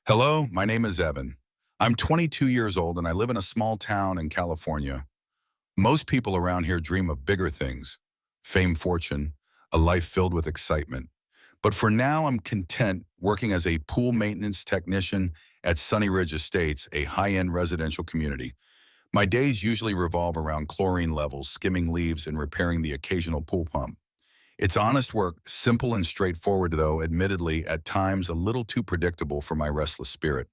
Hello, my name is Evan. I'm 22 years old and I live in a small town in California. Most people around here dream of bigger things, fame, fortune, a life filled with excitement. But for now, I'm content working as a pool maintenance technician at Sunny Ridge Estates, a high-end residential community. My days usually revolve around chlorine levels, skimming leaves, and repairing the occasional pool pump. It's honest work, simple and straightforward, though, admittedly, at times a little too predictable for my restless spirit.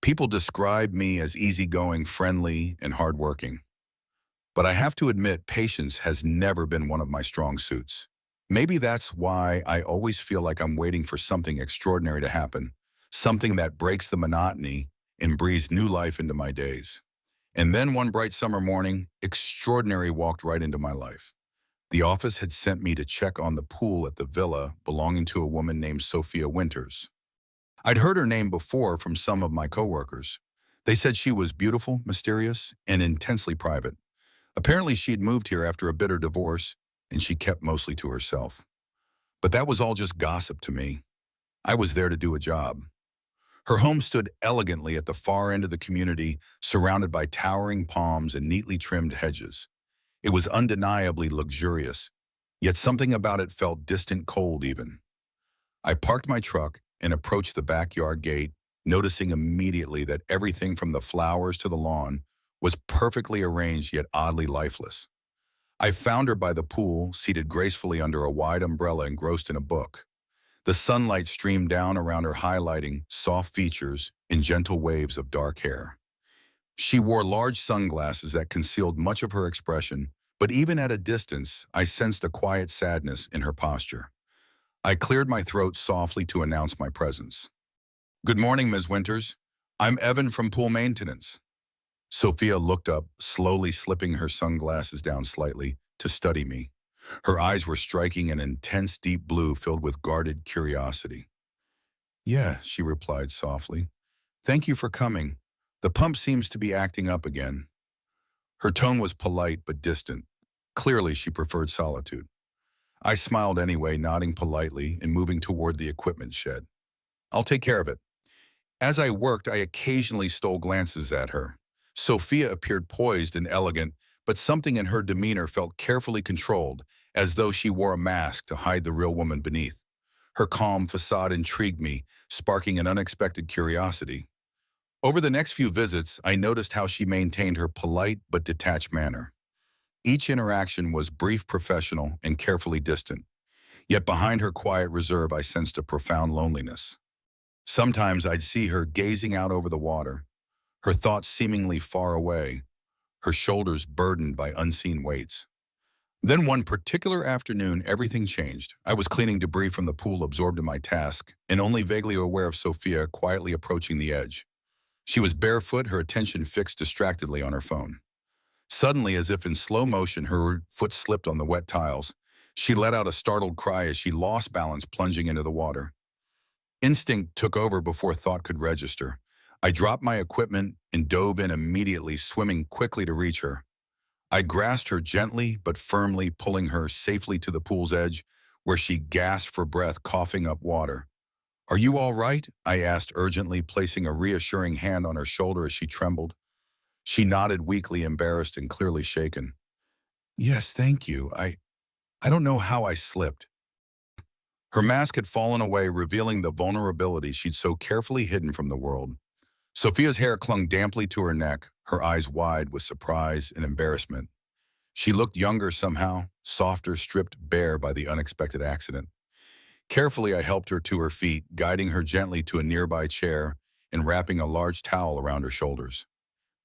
People describe me as easygoing, friendly, and hardworking. But I have to admit, patience has never been one of my strong suits. Maybe that's why I always feel like I'm waiting for something extraordinary to happen, something that breaks the monotony and breathes new life into my days. And then one bright summer morning, extraordinary walked right into my life. The office had sent me to check on the pool at the villa belonging to a woman named Sophia Winters. I'd heard her name before from some of my coworkers. They said she was beautiful, mysterious, and intensely private. Apparently, she'd moved here after a bitter divorce, and she kept mostly to herself. But that was all just gossip to me. I was there to do a job. Her home stood elegantly at the far end of the community, surrounded by towering palms and neatly trimmed hedges. It was undeniably luxurious, yet something about it felt distant cold even. I parked my truck and approached the backyard gate, noticing immediately that everything from the flowers to the lawn was perfectly arranged yet oddly lifeless. I found her by the pool, seated gracefully under a wide umbrella engrossed in a book. The sunlight streamed down around her, highlighting soft features and gentle waves of dark hair. She wore large sunglasses that concealed much of her expression, but even at a distance, I sensed a quiet sadness in her posture. I cleared my throat softly to announce my presence. "Good morning, Ms. Winters. I'm Evan from Pool Maintenance." Sophia looked up, slowly slipping her sunglasses down slightly to study me. Her eyes were striking an intense deep blue filled with guarded curiosity. "Yeah," she replied softly. "Thank you for coming. The pump seems to be acting up again." Her tone was polite but distant. Clearly, she preferred solitude. I smiled anyway, nodding politely and moving toward the equipment shed. "I'll take care of it." As I worked, I occasionally stole glances at her. Sophia appeared poised and elegant, but something in her demeanor felt carefully controlled, as though she wore a mask to hide the real woman beneath. Her calm facade intrigued me, sparking an unexpected curiosity. Over the next few visits, I noticed how she maintained her polite but detached manner. Each interaction was brief, professional, and carefully distant. Yet behind her quiet reserve, I sensed a profound loneliness. Sometimes I'd see her gazing out over the water, her thoughts seemingly far away, her shoulders burdened by unseen weights. Then one particular afternoon, everything changed. I was cleaning debris from the pool, absorbed in my task, and only vaguely aware of Sophia quietly approaching the edge. She was barefoot, her attention fixed distractedly on her phone. Suddenly, as if in slow motion, her foot slipped on the wet tiles. She let out a startled cry as she lost balance, plunging into the water. Instinct took over before thought could register. I dropped my equipment and dove in immediately, swimming quickly to reach her. I grasped her gently but firmly, pulling her safely to the pool's edge, where she gasped for breath, coughing up water. "Are you all right?" I asked urgently, placing a reassuring hand on her shoulder as she trembled. She nodded weakly, embarrassed and clearly shaken. "Yes, thank you. I don't know how I slipped." Her mask had fallen away, revealing the vulnerability she'd so carefully hidden from the world. Sophia's hair clung damply to her neck, her eyes wide with surprise and embarrassment. She looked younger somehow, softer, stripped bare by the unexpected accident. Carefully, I helped her to her feet, guiding her gently to a nearby chair and wrapping a large towel around her shoulders.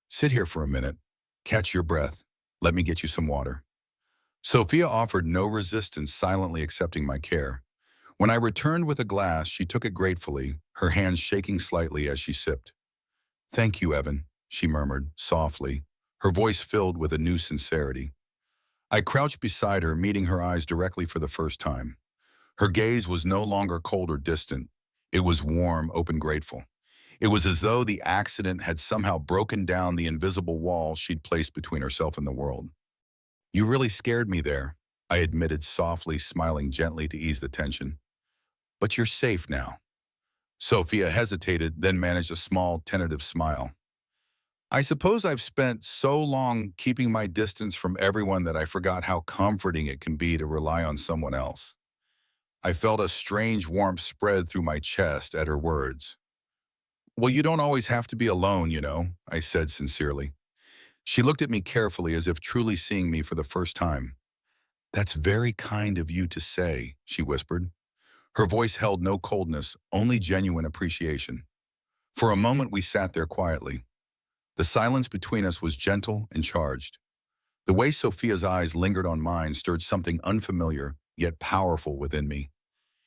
"Sit here for a minute. Catch your breath. Let me get you some water." Sophia offered no resistance, silently accepting my care. When I returned with a glass, she took it gratefully, her hands shaking slightly as she sipped. "Thank you, Evan," she murmured, softly, her voice filled with a new sincerity. I crouched beside her, meeting her eyes directly for the first time. Her gaze was no longer cold or distant. It was warm, open, grateful. It was as though the accident had somehow broken down the invisible wall she'd placed between herself and the world. "You really scared me there," I admitted softly, smiling gently to ease the tension. "But you're safe now." Sophia hesitated, then managed a small, tentative smile. I suppose I've spent so long keeping my distance from everyone that I forgot how comforting it can be to rely on someone else. I felt a strange warmth spread through my chest at her words. Well, you don't always have to be alone, I said sincerely. She looked at me carefully as if truly seeing me for the first time. That's very kind of you to say, she whispered. Her voice held no coldness, only genuine appreciation. For a moment we sat there quietly. The silence between us was gentle and charged. The way Sophia's eyes lingered on mine stirred something unfamiliar, yet powerful within me.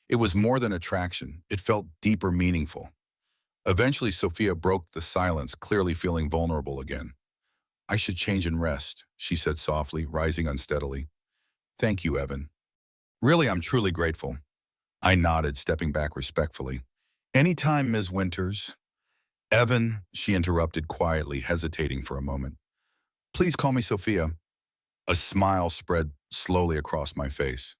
It was more than attraction. It felt deeper meaningful. Eventually, Sophia broke the silence, clearly feeling vulnerable again. I should change and rest, she said softly, rising unsteadily. Thank you, Evan. Really, I'm truly grateful. I nodded, stepping back respectfully. Anytime, Ms. Winters. Evan, she interrupted quietly, hesitating for a moment. Please call me Sophia. A smile spread slowly across my face.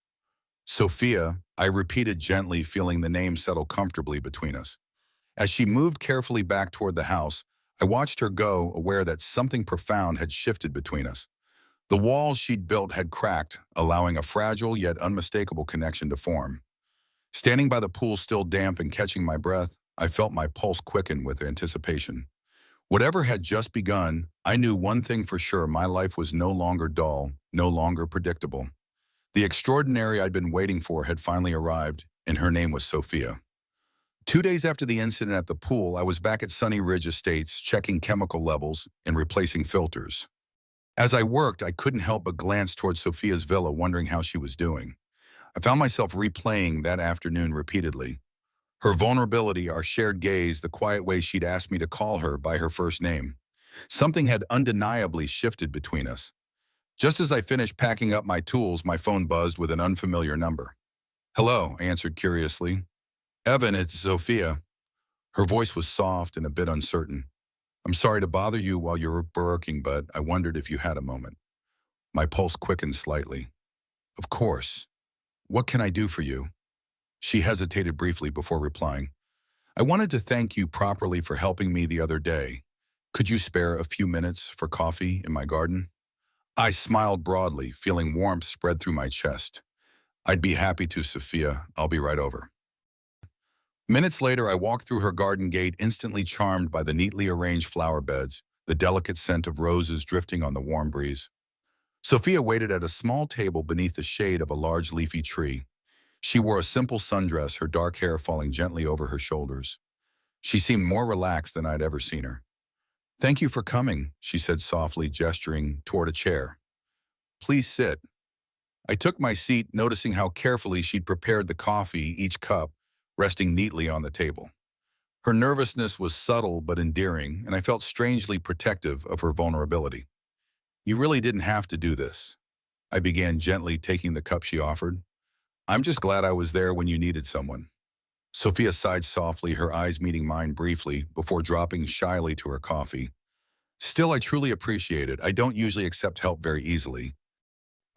Sophia, I repeated gently, feeling the name settle comfortably between us. As she moved carefully back toward the house, I watched her go, aware that something profound had shifted between us. The walls she'd built had cracked, allowing a fragile yet unmistakable connection to form. Standing by the pool still damp and catching my breath, I felt my pulse quicken with anticipation. Whatever had just begun, I knew one thing for sure: my life was no longer dull, no longer predictable. The extraordinary I'd been waiting for had finally arrived, and her name was Sophia. 2 days after the incident at the pool, I was back at Sunny Ridge Estates, checking chemical levels and replacing filters. As I worked, I couldn't help but glance toward Sophia's villa, wondering how she was doing. I found myself replaying that afternoon repeatedly. Her vulnerability, our shared gaze, the quiet way she'd asked me to call her by her first name. Something had undeniably shifted between us. Just as I finished packing up my tools, my phone buzzed with an unfamiliar number. Hello, I answered curiously. Evan, it's Sophia. Her voice was soft and a bit uncertain. I'm sorry to bother you while you're working, but I wondered if you had a moment. My pulse quickened slightly. Of course. What can I do for you? She hesitated briefly before replying. I wanted to thank you properly for helping me the other day. Could you spare a few minutes for coffee in my garden? I smiled broadly, feeling warmth spread through my chest. I'd be happy to, Sophia. I'll be right over. Minutes later, I walked through her garden gate, instantly charmed by the neatly arranged flower beds, the delicate scent of roses drifting on the warm breeze. Sophia waited at a small table beneath the shade of a large leafy tree. She wore a simple sundress, her dark hair falling gently over her shoulders. She seemed more relaxed than I'd ever seen her. Thank you for coming, she said softly, gesturing toward a chair. Please sit. I took my seat, noticing how carefully she'd prepared the coffee, each cup resting neatly on the table. Her nervousness was subtle but endearing, and I felt strangely protective of her vulnerability. You really didn't have to do this. I began gently, taking the cup she offered. I'm just glad I was there when you needed someone. Sophia sighed softly, her eyes meeting mine briefly before dropping shyly to her coffee. Still, I truly appreciate it. I don't usually accept help very easily.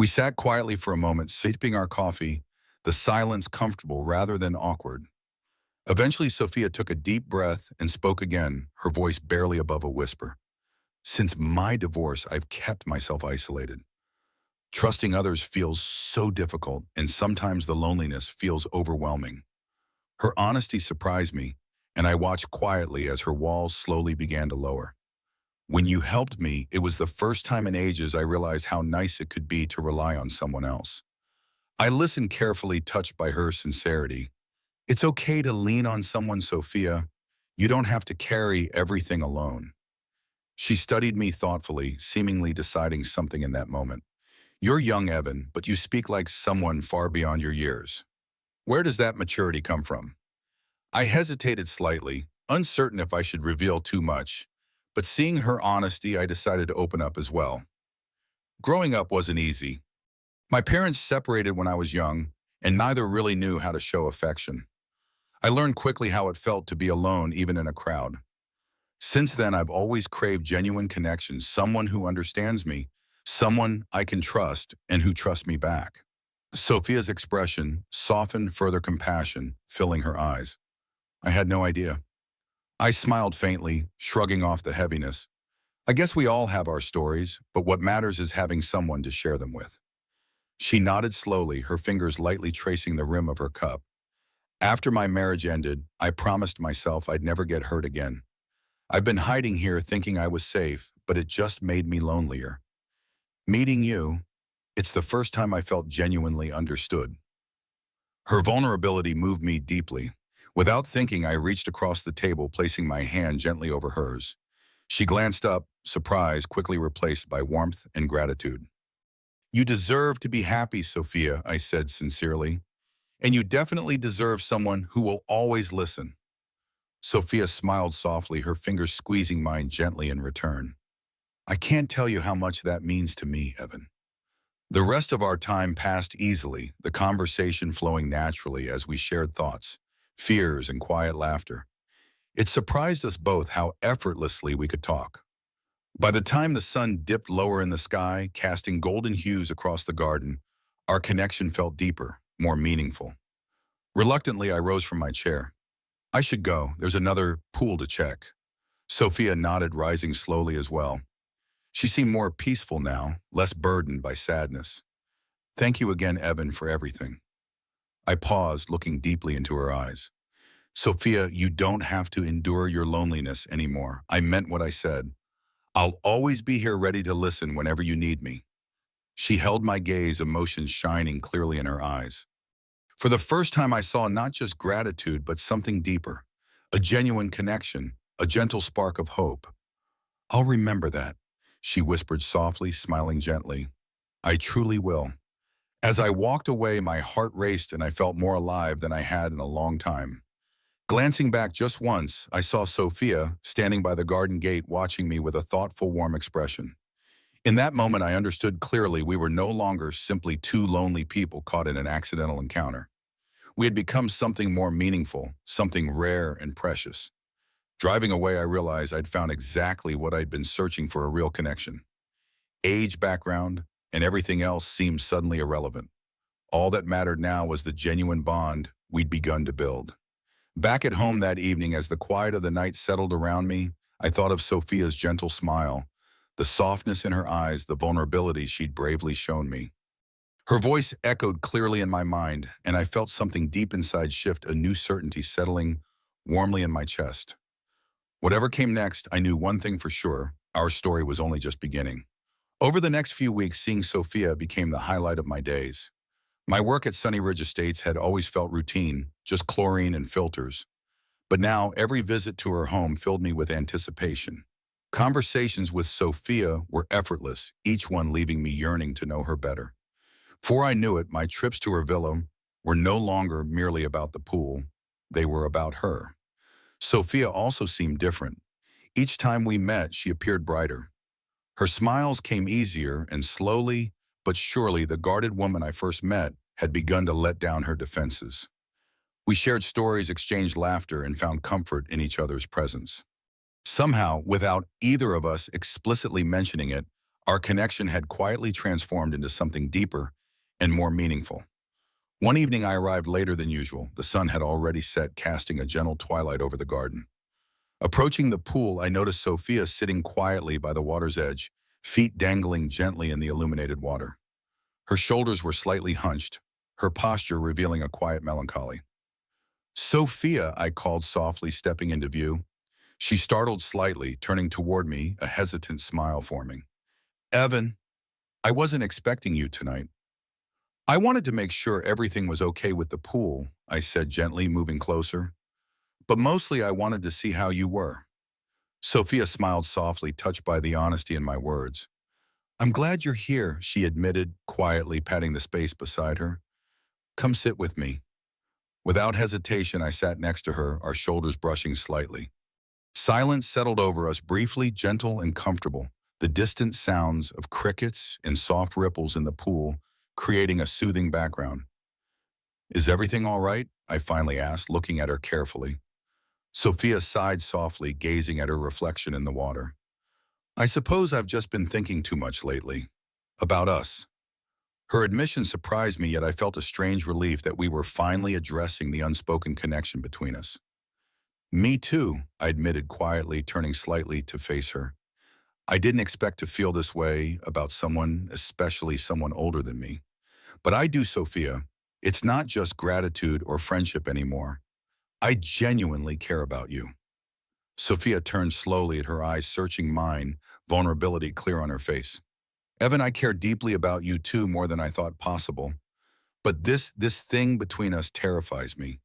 We sat quietly for a moment, sipping our coffee, the silence comfortable rather than awkward. Eventually, Sophia took a deep breath and spoke again, her voice barely above a whisper. Since my divorce, I've kept myself isolated. Trusting others feels so difficult, and sometimes the loneliness feels overwhelming. Her honesty surprised me, and I watched quietly as her walls slowly began to lower. When you helped me, it was the first time in ages I realized how nice it could be to rely on someone else. I listened carefully, touched by her sincerity. It's okay to lean on someone, Sophia. You don't have to carry everything alone. She studied me thoughtfully, seemingly deciding something in that moment. You're young, Evan, but you speak like someone far beyond your years. Where does that maturity come from? I hesitated slightly, uncertain if I should reveal too much, but seeing her honesty, I decided to open up as well. Growing up wasn't easy. My parents separated when I was young, and neither really knew how to show affection. I learned quickly how it felt to be alone, even in a crowd. Since then, I've always craved genuine connections, someone who understands me, someone I can trust, and who trusts me back. Sophia's expression softened, further compassion filling her eyes. I had no idea. I smiled faintly, shrugging off the heaviness. I guess we all have our stories, but what matters is having someone to share them with. She nodded slowly, her fingers lightly tracing the rim of her cup. After my marriage ended, I promised myself I'd never get hurt again. I've been hiding here thinking I was safe, but it just made me lonelier. Meeting you, it's the first time I felt genuinely understood. Her vulnerability moved me deeply. Without thinking, I reached across the table, placing my hand gently over hers. She glanced up, surprise quickly replaced by warmth and gratitude. You deserve to be happy, Sophia, I said sincerely, and you definitely deserve someone who will always listen. Sophia smiled softly, her fingers squeezing mine gently in return. I can't tell you how much that means to me, Evan. The rest of our time passed easily, the conversation flowing naturally as we shared thoughts, fears, and quiet laughter. It surprised us both how effortlessly we could talk. By the time the sun dipped lower in the sky, casting golden hues across the garden, our connection felt deeper, more meaningful. Reluctantly, I rose from my chair. I should go. There's another pool to check. Sophia nodded, rising slowly as well. She seemed more peaceful now, less burdened by sadness. Thank you again, Evan, for everything. I paused, looking deeply into her eyes. Sophia, you don't have to endure your loneliness anymore. I meant what I said. I'll always be here ready to listen whenever you need me. She held my gaze, emotions shining clearly in her eyes. For the first time, I saw not just gratitude, but something deeper, a genuine connection, a gentle spark of hope. I'll remember that, she whispered softly, smiling gently. I truly will. As I walked away, my heart raced and I felt more alive than I had in a long time. Glancing back just once, I saw Sophia standing by the garden gate watching me with a thoughtful, warm expression. In that moment, I understood clearly we were no longer simply two lonely people caught in an accidental encounter. We had become something more meaningful, something rare and precious. Driving away, I realized I'd found exactly what I'd been searching for: a real connection. Age, background, and everything else seemed suddenly irrelevant. All that mattered now was the genuine bond we'd begun to build. Back at home that evening, as the quiet of the night settled around me, I thought of Sophia's gentle smile, the softness in her eyes, the vulnerability she'd bravely shown me. Her voice echoed clearly in my mind, and I felt something deep inside shift, a new certainty settling warmly in my chest. Whatever came next, I knew one thing for sure: our story was only just beginning. Over the next few weeks, seeing Sophia became the highlight of my days. My work at Sunny Ridge Estates had always felt routine, just chlorine and filters. But now, every visit to her home filled me with anticipation. Conversations with Sophia were effortless, each one leaving me yearning to know her better. Before I knew it, my trips to her villa were no longer merely about the pool. They were about her. Sophia also seemed different. Each time we met, she appeared brighter. Her smiles came easier, and slowly but surely the guarded woman I first met had begun to let down her defenses. We shared stories, exchanged laughter, and found comfort in each other's presence. Somehow, without either of us explicitly mentioning it, our connection had quietly transformed into something deeper and more meaningful. One evening I arrived later than usual. The sun had already set, casting a gentle twilight over the garden. Approaching the pool, I noticed Sophia sitting quietly by the water's edge, feet dangling gently in the illuminated water. Her shoulders were slightly hunched, her posture revealing a quiet melancholy. Sophia, I called softly, stepping into view. She startled slightly, turning toward me, a hesitant smile forming. Evan, I wasn't expecting you tonight. I wanted to make sure everything was okay with the pool, I said gently, moving closer. But mostly I wanted to see how you were. Sophia smiled softly, touched by the honesty in my words. I'm glad you're here, she admitted, quietly patting the space beside her. Come sit with me. Without hesitation, I sat next to her, our shoulders brushing slightly. Silence settled over us, briefly, gentle and comfortable, the distant sounds of crickets and soft ripples in the pool creating a soothing background. Is everything all right? I finally asked, looking at her carefully. Sophia sighed softly, gazing at her reflection in the water. I suppose I've just been thinking too much lately. About us. Her admission surprised me, yet I felt a strange relief that we were finally addressing the unspoken connection between us. Me too, I admitted quietly, turning slightly to face her. I didn't expect to feel this way about someone, especially someone older than me. But I do, Sophia. It's not just gratitude or friendship anymore. I genuinely care about you. Sophia turned slowly at her eyes searching mine, vulnerability clear on her face. Evan, I care deeply about you too, more than I thought possible. But this thing between us terrifies me.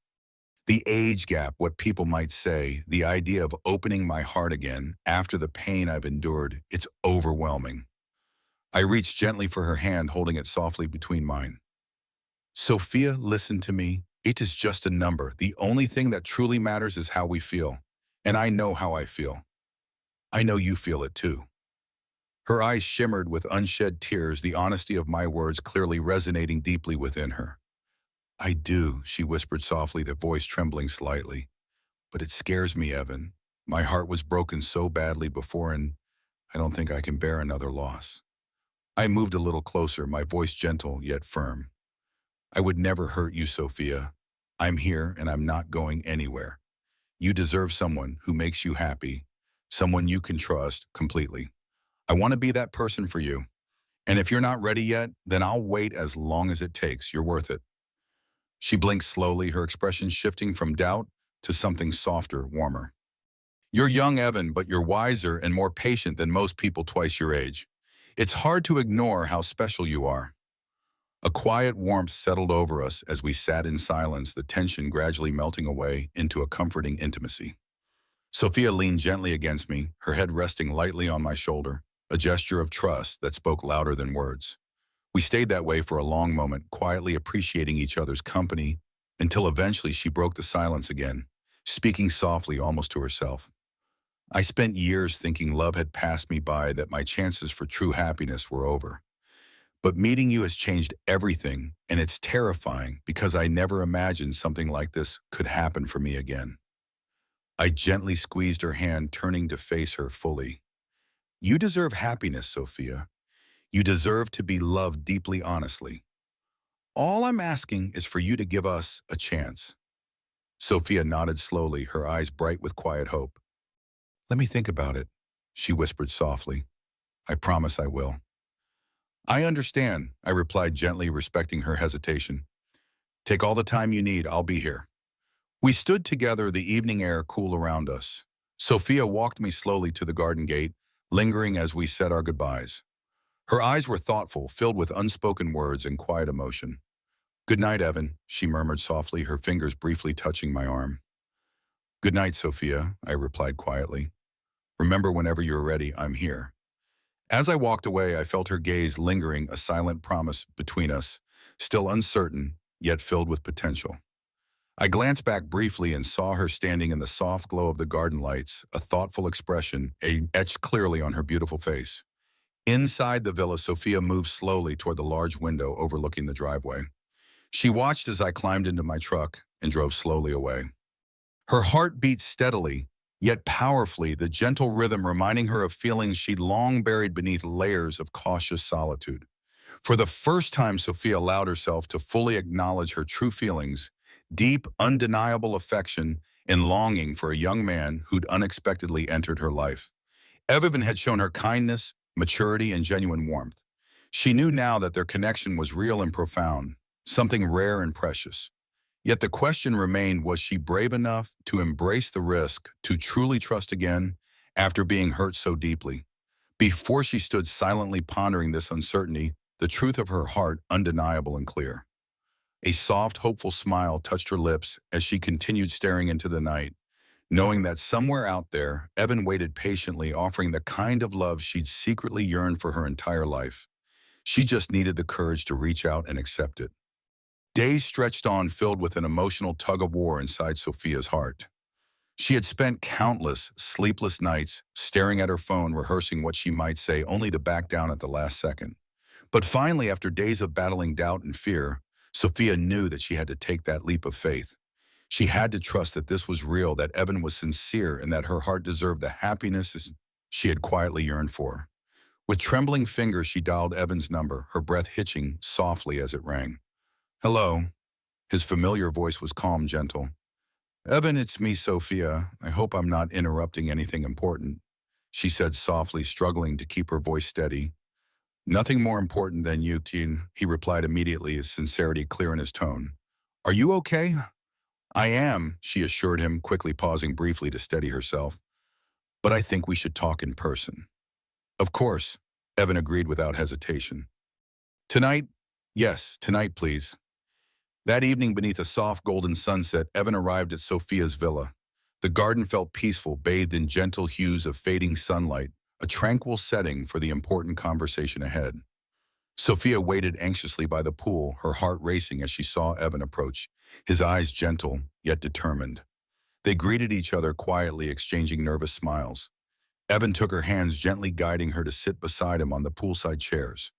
The age gap, what people might say, the idea of opening my heart again after the pain I've endured, it's overwhelming. I reached gently for her hand, holding it softly between mine. Sophia, listen to me. It is just a number. The only thing that truly matters is how we feel. And I know how I feel. I know you feel it too. Her eyes shimmered with unshed tears, the honesty of my words clearly resonating deeply within her. I do, she whispered softly, the voice trembling slightly. But it scares me, Evan. My heart was broken so badly before, and I don't think I can bear another loss. I moved a little closer, my voice gentle yet firm. I would never hurt you, Sophia. I'm here and I'm not going anywhere. You deserve someone who makes you happy, someone you can trust completely. I want to be that person for you. And if you're not ready yet, then I'll wait as long as it takes. You're worth it. She blinked slowly, her expression shifting from doubt to something softer, warmer. You're young, Evan, but you're wiser and more patient than most people twice your age. It's hard to ignore how special you are. A quiet warmth settled over us as we sat in silence, the tension gradually melting away into a comforting intimacy. Sophia leaned gently against me, her head resting lightly on my shoulder, a gesture of trust that spoke louder than words. We stayed that way for a long moment, quietly appreciating each other's company, until eventually she broke the silence again, speaking softly almost to herself. I spent years thinking love had passed me by, that my chances for true happiness were over. But meeting you has changed everything, and it's terrifying because I never imagined something like this could happen for me again. I gently squeezed her hand, turning to face her fully. You deserve happiness, Sophia. You deserve to be loved deeply, honestly. All I'm asking is for you to give us a chance. Sophia nodded slowly, her eyes bright with quiet hope. Let me think about it, she whispered softly. I promise I will. I understand, I replied gently, respecting her hesitation. Take all the time you need, I'll be here. We stood together, the evening air cool around us. Sophia walked me slowly to the garden gate, lingering as we said our goodbyes. Her eyes were thoughtful, filled with unspoken words and quiet emotion. Good night, Evan, she murmured softly, her fingers briefly touching my arm. Good night, Sophia, I replied quietly. Remember, whenever you're ready, I'm here. As I walked away, I felt her gaze lingering, a silent promise between us, still uncertain, yet filled with potential. I glanced back briefly and saw her standing in the soft glow of the garden lights, a thoughtful expression etched clearly on her beautiful face. Inside the villa, Sophia moved slowly toward the large window overlooking the driveway. She watched as I climbed into my truck and drove slowly away. Her heart beat steadily, yet powerfully, the gentle rhythm reminding her of feelings she'd long buried beneath layers of cautious solitude. For the first time, Sophia allowed herself to fully acknowledge her true feelings, deep, undeniable affection and longing for a young man who'd unexpectedly entered her life. Evan had shown her kindness, maturity, and genuine warmth. She knew now that their connection was real and profound, something rare and precious. Yet the question remained, was she brave enough to embrace the risk, to truly trust again after being hurt so deeply? Before she stood silently pondering this uncertainty, the truth of her heart undeniable and clear. A soft, hopeful smile touched her lips as she continued staring into the night, knowing that somewhere out there, Evan waited patiently, offering the kind of love she'd secretly yearned for her entire life. She just needed the courage to reach out and accept it. Days stretched on, filled with an emotional tug-of-war inside Sophia's heart. She had spent countless sleepless nights staring at her phone, rehearsing what she might say, only to back down at the last second. But finally, after days of battling doubt and fear, Sophia knew that she had to take that leap of faith. She had to trust that this was real, that Evan was sincere, and that her heart deserved the happiness she had quietly yearned for. With trembling fingers, she dialed Evan's number, her breath hitching softly as it rang. Hello. His familiar voice was calm, gentle. Evan, it's me, Sophia. I hope I'm not interrupting anything important, she said softly, struggling to keep her voice steady. Nothing more important than you, Teen, he replied immediately, his sincerity clear in his tone. Are you okay? I am, she assured him, quickly pausing briefly to steady herself. But I think we should talk in person. Of course, Evan agreed without hesitation. Tonight? Yes, tonight, please. That evening, beneath a soft golden sunset, Evan arrived at Sophia's villa. The garden felt peaceful, bathed in gentle hues of fading sunlight, a tranquil setting for the important conversation ahead. Sophia waited anxiously by the pool, her heart racing as she saw Evan approach, his eyes gentle, yet determined. They greeted each other quietly, exchanging nervous smiles. Evan took her hands, gently guiding her to sit beside him on the poolside chairs.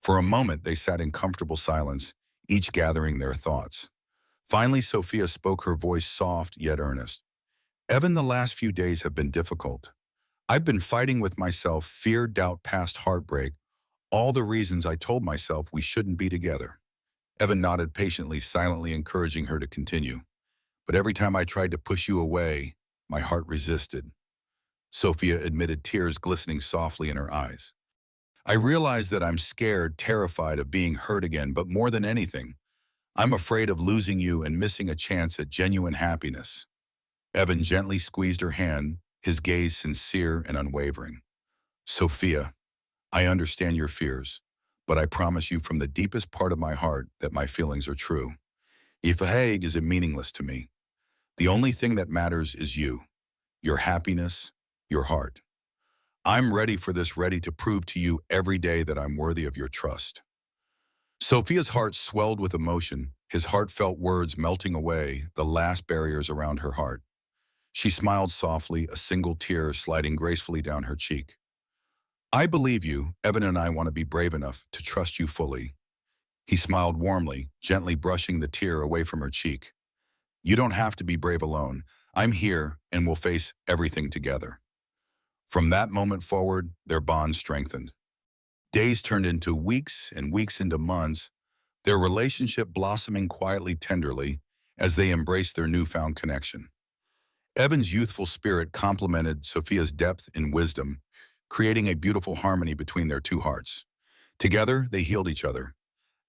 For a moment, they sat in comfortable silence, each gathering their thoughts. Finally, Sophia spoke, her voice soft yet earnest. Evan, the last few days have been difficult. I've been fighting with myself, fear, doubt, past heartbreak, all the reasons I told myself we shouldn't be together. Evan nodded patiently, silently encouraging her to continue. But every time I tried to push you away, my heart resisted. Sophia admitted, tears glistening softly in her eyes. I realize that I'm scared, terrified of being hurt again, but more than anything, I'm afraid of losing you and missing a chance at genuine happiness. Evan gently squeezed her hand, his gaze sincere and unwavering. Sophia, I understand your fears, but I promise you from the deepest part of my heart that my feelings are true. If a Hague is meaningless to me, the only thing that matters is you, your happiness, your heart. I'm ready for this, ready to prove to you every day that I'm worthy of your trust. Sophia's heart swelled with emotion, his heartfelt words melting away the last barriers around her heart. She smiled softly, a single tear sliding gracefully down her cheek. I believe you. Evan and I want to be brave enough to trust you fully. He smiled warmly, gently brushing the tear away from her cheek. You don't have to be brave alone. I'm here and we'll face everything together. From that moment forward, their bond strengthened. Days turned into weeks and weeks into months, their relationship blossoming quietly, tenderly, as they embraced their newfound connection. Evan's youthful spirit complemented Sophia's depth and wisdom, creating a beautiful harmony between their two hearts. Together, they healed each other.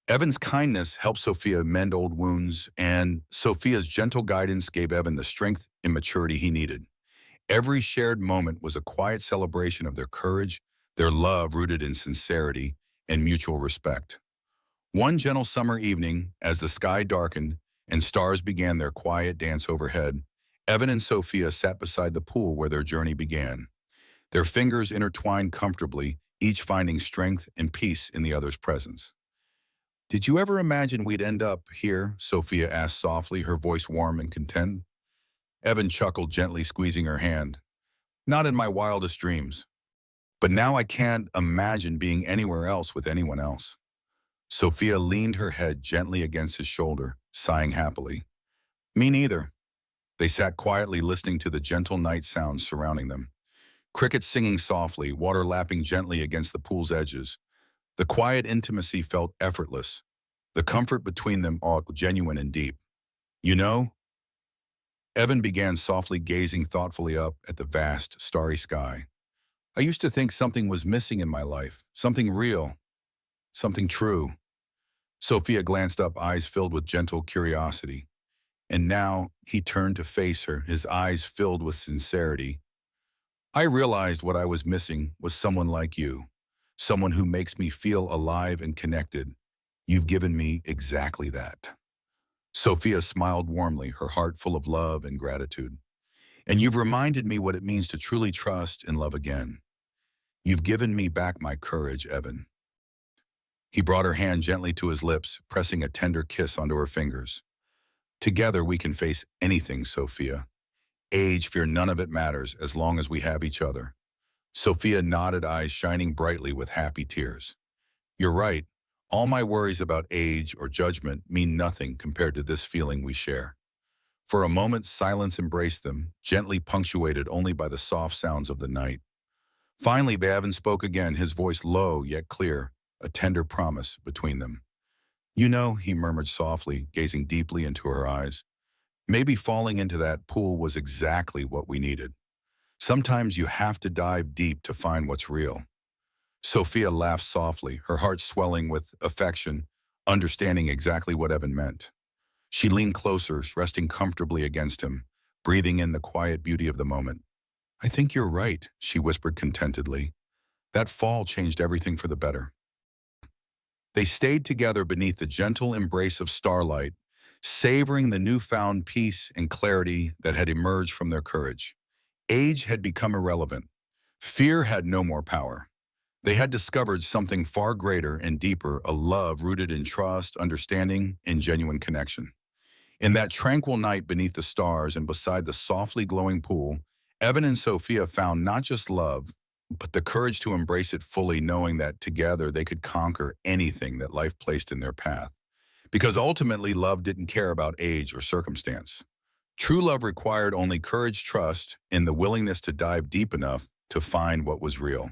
Evan's kindness helped Sophia mend old wounds, and Sophia's gentle guidance gave Evan the strength and maturity he needed. Every shared moment was a quiet celebration of their courage, their love rooted in sincerity and mutual respect. One gentle summer evening, as the sky darkened and stars began their quiet dance overhead, Evan and Sophia sat beside the pool where their journey began. Their fingers intertwined comfortably, each finding strength and peace in the other's presence. Did you ever imagine we'd end up here? Sophia asked softly, her voice warm and content. Evan chuckled, gently squeezing her hand. Not in my wildest dreams. But now I can't imagine being anywhere else with anyone else. Sophia leaned her head gently against his shoulder, sighing happily. Me neither. They sat quietly, listening to the gentle night sounds surrounding them. Crickets singing softly, water lapping gently against the pool's edges. The quiet intimacy felt effortless, the comfort between them all genuine and deep. You know, Evan began softly, gazing thoughtfully up at the vast, starry sky. I used to think something was missing in my life, something real, something true. Sophia glanced up, eyes filled with gentle curiosity. And now he turned to face her, his eyes filled with sincerity. I realized what I was missing was someone like you, someone who makes me feel alive and connected. You've given me exactly that. Sophia smiled warmly, her heart full of love and gratitude. And you've reminded me what it means to truly trust and love again. You've given me back my courage, Evan. He brought her hand gently to his lips, pressing a tender kiss onto her fingers. Together we can face anything, Sophia. Age, fear, none of it matters as long as we have each other. Sophia nodded, eyes shining brightly with happy tears. You're right. All my worries about age or judgment mean nothing compared to this feeling we share. For a moment, silence embraced them, gently punctuated only by the soft sounds of the night. Finally, Evan spoke again, his voice low yet clear, a tender promise between them. You know, he murmured softly, gazing deeply into her eyes, Maybe falling into that pool was exactly what we needed. Sometimes you have to dive deep to find what's real. Sophia laughed softly, her heart swelling with affection, understanding exactly what Evan meant. She leaned closer, resting comfortably against him, breathing in the quiet beauty of the moment. "I think you're right," she whispered contentedly. That fall changed everything for the better. They stayed together beneath the gentle embrace of starlight, savoring the newfound peace and clarity that had emerged from their courage. Age had become irrelevant. Fear had no more power. They had discovered something far greater and deeper, a love rooted in trust, understanding, and genuine connection. In that tranquil night beneath the stars and beside the softly glowing pool, Evan and Sophia found not just love, but the courage to embrace it fully, knowing that together they could conquer anything that life placed in their path. Because ultimately, love didn't care about age or circumstance. True love required only courage, trust, and the willingness to dive deep enough to find what was real.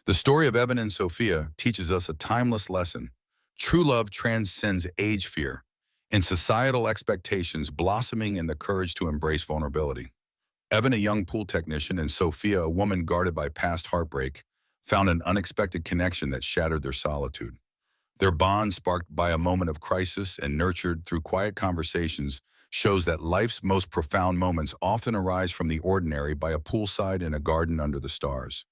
The story of Evan and Sophia teaches us a timeless lesson. True love transcends age fear and societal expectations, blossoming in the courage to embrace vulnerability. Evan, a young pool technician, and Sophia, a woman guarded by past heartbreak, found an unexpected connection that shattered their solitude. Their bond, sparked by a moment of crisis and nurtured through quiet conversations, shows that life's most profound moments often arise from the ordinary, by a poolside in a garden under the stars.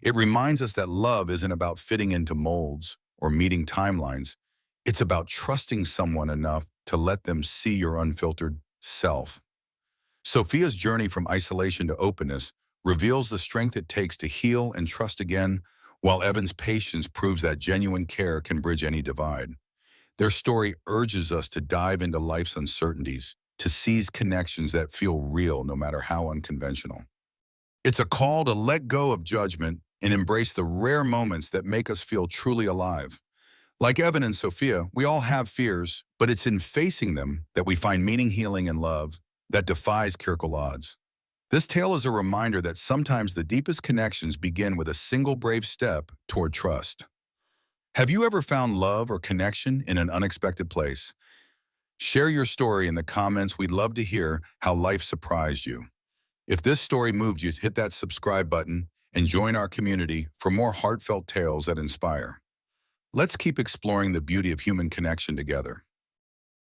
It reminds us that love isn't about fitting into molds or meeting timelines. It's about trusting someone enough to let them see your unfiltered self. Sophia's journey from isolation to openness reveals the strength it takes to heal and trust again, while Evan's patience proves that genuine care can bridge any divide. Their story urges us to dive into life's uncertainties, to seize connections that feel real no matter how unconventional. It's a call to let go of judgment and embrace the rare moments that make us feel truly alive. Like Evan and Sophia, we all have fears, but it's in facing them that we find meaning, healing, and love that defies Kirkle odds. This tale is a reminder that sometimes the deepest connections begin with a single brave step toward trust. Have you ever found love or connection in an unexpected place? Share your story in the comments. We'd love to hear how life surprised you. If this story moved you, hit that subscribe button and join our community for more heartfelt tales that inspire. Let's keep exploring the beauty of human connection together.